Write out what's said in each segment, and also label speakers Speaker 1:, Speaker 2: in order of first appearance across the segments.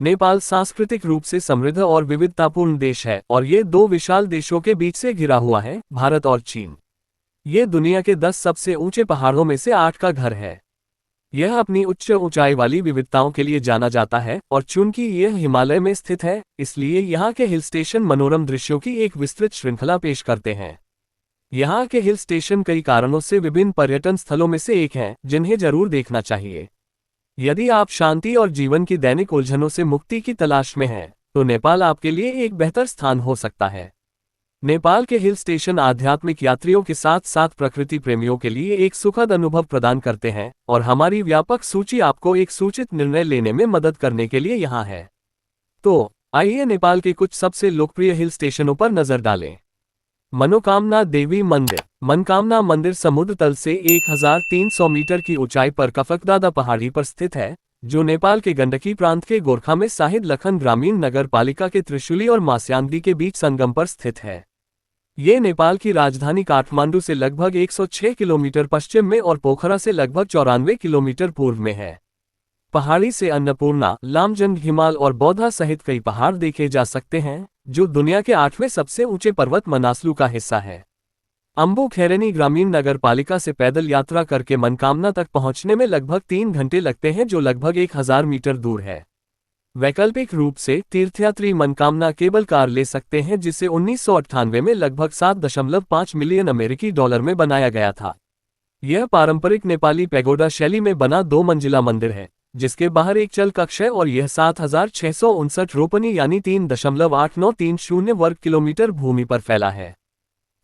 Speaker 1: नेपाल सांस्कृतिक रूप से समृद्ध और विविधतापूर्ण देश है और ये दो विशाल देशों के बीच से घिरा हुआ है, भारत और चीन। ये दुनिया के 10 सबसे ऊंचे पहाड़ों में से 8 का घर है। यह अपनी उच्च ऊंचाई वाली विविधताओं के लिए जाना जाता है और चूंकि यह हिमालय में स्थित है, इसलिए यहाँ के हिल स्टेशन मनोरम दृश्यों की एक विस्तृत श्रृंखला पेश करते हैं। यहाँ के हिल स्टेशन कई कारणों से विभिन्न पर्यटन स्थलों में से एक हैं, जिन्हें जरूर देखना चाहिए। यदि आप शांति और जीवन की दैनिक उलझनों से मुक्ति की तलाश में हैं, तो नेपाल आपके लिए एक बेहतर स्थान हो सकता है। नेपाल के हिल स्टेशन आध्यात्मिक यात्रियों के साथ साथ प्रकृति प्रेमियों के लिए एक सुखद अनुभव प्रदान करते हैं और हमारी व्यापक सूची आपको एक सूचित निर्णय लेने में मदद करने के लिए यहाँ है। तो आइए नेपाल के कुछ सबसे लोकप्रिय हिल स्टेशनों पर नजर डालें। मनोकामना देवी मंदिर। मनोकामना मंदिर समुद्र तल से 1300 मीटर की ऊंचाई पर कफकदादा पहाड़ी पर स्थित है, जो नेपाल के गंडकी प्रांत के गोरखा में शाहिद लखन ग्रामीण नगर पालिका के त्रिशूली और मास्यांदी के बीच संगम पर स्थित है। ये नेपाल की राजधानी काठमांडू से लगभग 106 किलोमीटर पश्चिम में और पोखरा से लगभग 94 किलोमीटर पूर्व में है। पहाड़ी से अन्नपूर्णा, लामजंग हिमाल और बौद्धा सहित कई पहाड़ देखे जा सकते हैं, जो दुनिया के 8वें सबसे ऊंचे पर्वत मनासलू का हिस्सा है। अम्बुखैरेनी ग्रामीण नगर पालिका से पैदल यात्रा करके मनकामना तक पहुंचने में लगभग 3 घंटे लगते हैं, जो लगभग 1000 मीटर दूर है। वैकल्पिक रूप से तीर्थयात्री मनकामना केबल कार ले सकते हैं, जिसे 1998 में लगभग 7.5 मिलियन अमेरिकी डॉलर में बनाया गया था। यह पारंपरिक नेपाली पैगोडा शैली में बना 2 मंजिला मंदिर है, जिसके बाहर एक चल कक्ष है और यह 7659 रोपनी यानी 3.8930 वर्ग किलोमीटर भूमि पर फैला है।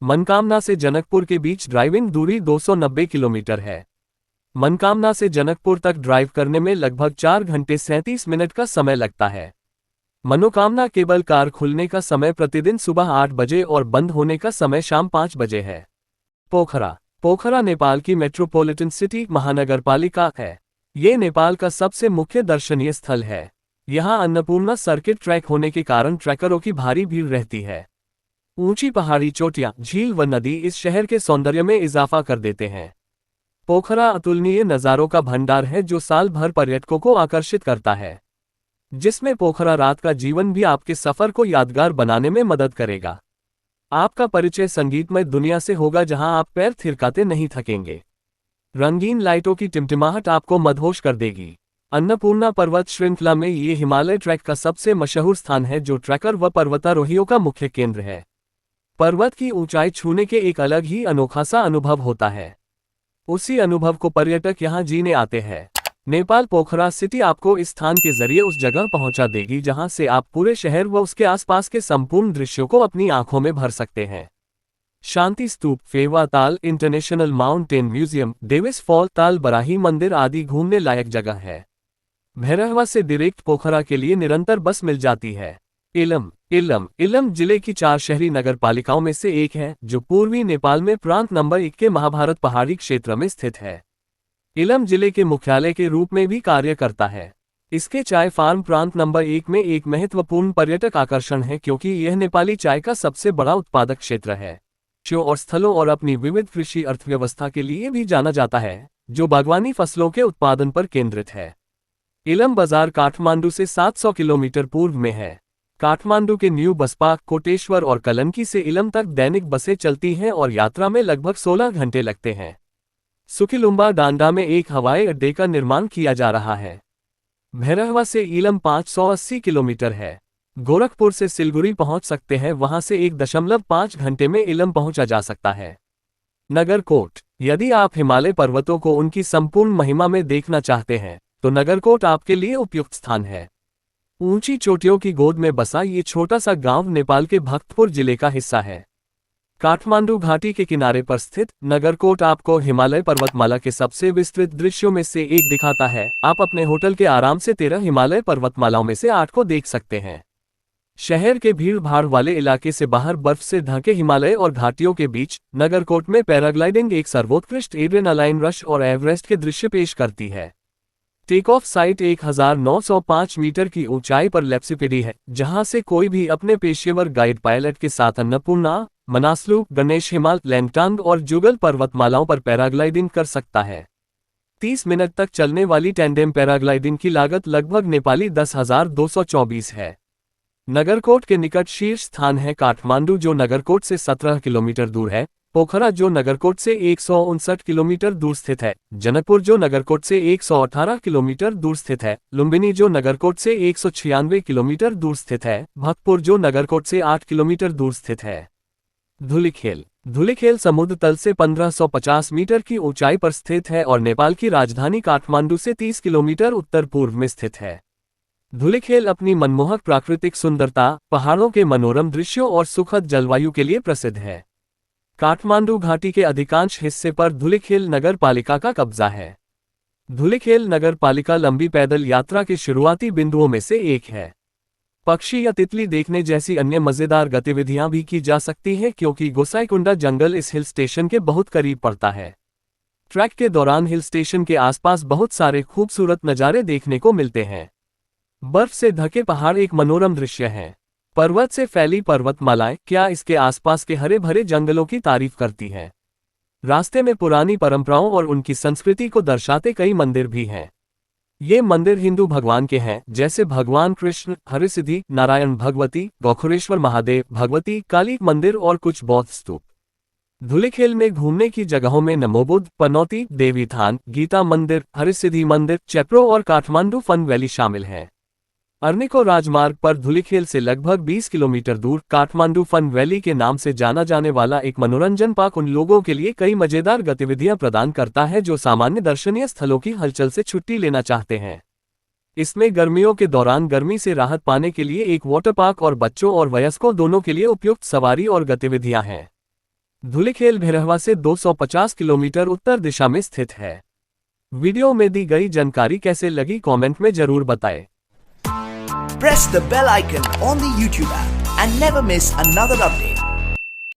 Speaker 1: मनकामना से जनकपुर के बीच ड्राइविंग दूरी 290 किलोमीटर है। मनकामना से जनकपुर तक ड्राइव करने में लगभग 4 घंटे 37 मिनट का समय लगता है। मनोकामना केबल कार खुलने का समय प्रतिदिन सुबह 8 बजे और बंद होने का समय शाम 5 बजे है। पोखरा। पोखरा नेपाल की मेट्रोपॉलिटन सिटी महानगर पालिका है। ये नेपाल का सबसे मुख्य दर्शनीय स्थल है। यहाँ अन्नपूर्णा सर्किट ट्रैक होने के कारण ट्रैकरों की भारी भीड़ रहती है। ऊंची पहाड़ी चोटियां, झील व नदी इस शहर के सौंदर्य में इजाफा कर देते हैं। पोखरा अतुलनीय नज़ारों का भंडार है, जो साल भर पर्यटकों को आकर्षित करता है, जिसमें पोखरा रात का जीवन भी आपके सफर को यादगार बनाने में मदद करेगा। आपका परिचय संगीतमय दुनिया से होगा, जहां आप पैर थिरकाते नहीं थकेंगे। रंगीन लाइटों की टिमटिमाहट आपको मदहोश कर देगी। अन्नपूर्णा पर्वत श्रृंखला में ये हिमालय ट्रैक का सबसे मशहूर स्थान है, जो ट्रैकर व पर्वतारोहियों का मुख्य केंद्र है। पर्वत की ऊंचाई छूने के एक अलग ही अनोखा सा अनुभव होता है। उसी अनुभव को पर्यटक यहाँ जीने आते हैं। नेपाल पोखरा सिटी आपको इस स्थान के जरिए उस जगह पहुंचा देगी, जहां से आप पूरे शहर व उसके आसपास के संपूर्ण दृश्यों को अपनी आंखों में भर सकते हैं। शांति स्तूप, Phewa Tal, international mountain museum, Davis fall, ताल बराही मंदिर आदि घूमने लायक जगह है। भैरहवा से डायरेक्ट पोखरा के लिए निरंतर बस मिल जाती है। इलम जिले की 4 शहरी नगर पालिकाओं में से एक है, जो पूर्वी नेपाल में प्रांत नंबर 1 के महाभारत पहाड़ी क्षेत्र में स्थित है। इलम जिले के मुख्यालय के रूप में भी कार्य करता है। इसके चाय फार्म प्रांत नंबर 1 में एक महत्वपूर्ण पर्यटक आकर्षण है, क्योंकि यह नेपाली चाय का सबसे बड़ा उत्पादक क्षेत्र है। शो और स्थलों और अपनी विविध कृषि अर्थव्यवस्था के लिए भी जाना जाता है, जो बागवानी फसलों के उत्पादन पर केंद्रित है। इलम बाजार काठमांडू से 700 किलोमीटर पूर्व में है। काठमांडू के न्यू बसपा, कोटेश्वर और कलंकी से इलम तक दैनिक बसें चलती हैं और यात्रा में लगभग 16 घंटे लगते हैं। सुखिलुम्बा डांडा में एक हवाई अड्डे का निर्माण किया जा रहा है। भैरहवा से इलम 580 किलोमीटर है। गोरखपुर से सिलगुड़ी पहुंच सकते हैं, वहां से 1.5 घंटे में इलम पहुंचा जा सकता है। नगरकोट। यदि आप हिमालय पर्वतों को उनकी संपूर्ण महिमा में देखना चाहते हैं, तो नगरकोट आपके लिए उपयुक्त स्थान है। ऊंची चोटियों की गोद में बसा ये छोटा सा गांव नेपाल के भक्तपुर जिले का हिस्सा है। काठमांडू घाटी के किनारे पर स्थित नगरकोट आपको हिमालय पर्वतमाला के सबसे विस्तृत दृश्यों में से एक दिखाता है। आप अपने होटल के आराम से 13 हिमालय पर्वतमालाओं में से 8 को देख सकते हैं। शहर के भीड़ भाड़ वाले इलाके से बाहर बर्फ से ढके हिमालय और घाटियों के बीच नगरकोट में पैराग्लाइडिंग एक सर्वोत्कृष्ट एड्रेनालाइन रश और एवरेस्ट के दृश्य पेश करती है। टेक ऑफ साइट 1905 मीटर की ऊंचाई पर लेप्सिपिडी है, जहां से कोई भी अपने पेशेवर गाइड पायलट के साथ अन्नपूर्णा, मनासलू, गणेश हिमाल, लैंगटांग और जुगल पर्वतमालाओं पर पैराग्लाइडिंग कर सकता है। 30 मिनट तक चलने वाली टैंडेम पैराग्लाइडिंग की लागत लगभग नेपाली 10,224 है। नगरकोट के निकट शीर्ष स्थान है काठमांडू जो नगरकोट से 17 किलोमीटर दूर है, पोखरा जो नगरकोट से 159 किलोमीटर दूर स्थित है, जनकपुर जो नगरकोट से 118 किलोमीटर दूर स्थित है, लुम्बिनी जो नगरकोट से 196 किलोमीटर दूर स्थित है, भक्तपुर जो नगरकोट से 8 किलोमीटर दूर स्थित है। धुलिखेल धुलिखेल समुद्र तल से 1550 मीटर की ऊंचाई पर स्थित है और नेपाल की राजधानी काठमांडू से 30 किलोमीटर उत्तर पूर्व में स्थित है। धुलिखेल अपनी मनमोहक प्राकृतिक सुंदरता, पहाड़ों के मनोरम दृश्यों और सुखद जलवायु के लिए प्रसिद्ध है। काठमांडू घाटी के अधिकांश हिस्से पर धुलिखेल नगर पालिका का कब्जा है। धुलिखेल नगर पालिका लंबी पैदल यात्रा के शुरुआती बिंदुओं में से एक है। पक्षी या तितली देखने जैसी अन्य मजेदार गतिविधियां भी की जा सकती हैं क्योंकि गोसाईकुंडा जंगल इस हिल स्टेशन के बहुत करीब पड़ता है। ट्रैक के दौरान हिल स्टेशन के आसपास बहुत सारे खूबसूरत नज़ारे देखने को मिलते हैं। बर्फ से ढके पहाड़ एक मनोरम दृश्य हैं। पर्वत से फैली पर्वतमालाएं क्या इसके आसपास के हरे भरे जंगलों की तारीफ करती हैं। रास्ते में पुरानी परंपराओं और उनकी संस्कृति को दर्शाते कई मंदिर भी हैं। ये मंदिर हिंदू भगवान के हैं जैसे भगवान कृष्ण, हरिसिद्धि, नारायण भगवती, गौखुरेश्वर महादेव, भगवती काली मंदिर और कुछ बौद्ध स्तूप। धुलिखेल में घूमने की जगहों में नमोबुद्ध, पनौती, देवी थान, गीता मंदिर, हरिसिद्धि मंदिर, चैप्रो और काठमांडू फन वैली शामिल हैं। अर्निको राजमार्ग पर धुलिखेल से लगभग 20 किलोमीटर दूर काठमांडू फन वैली के नाम से जाना जाने वाला एक मनोरंजन पार्क उन लोगों के लिए कई मजेदार गतिविधियां प्रदान करता है जो सामान्य दर्शनीय स्थलों की हलचल से छुट्टी लेना चाहते हैं। इसमें गर्मियों के दौरान गर्मी से राहत पाने के लिए एक वाटर पार्क और बच्चों और वयस्कों दोनों के लिए उपयुक्त सवारी और गतिविधियां हैं। धुलिखेल भैरहवा से 250 किलोमीटर उत्तर दिशा में स्थित है। वीडियो में दी गई जानकारी कैसे लगी कमेंट में जरूर बताएं।
Speaker 2: Press the bell icon on the YouTube app and never miss another update.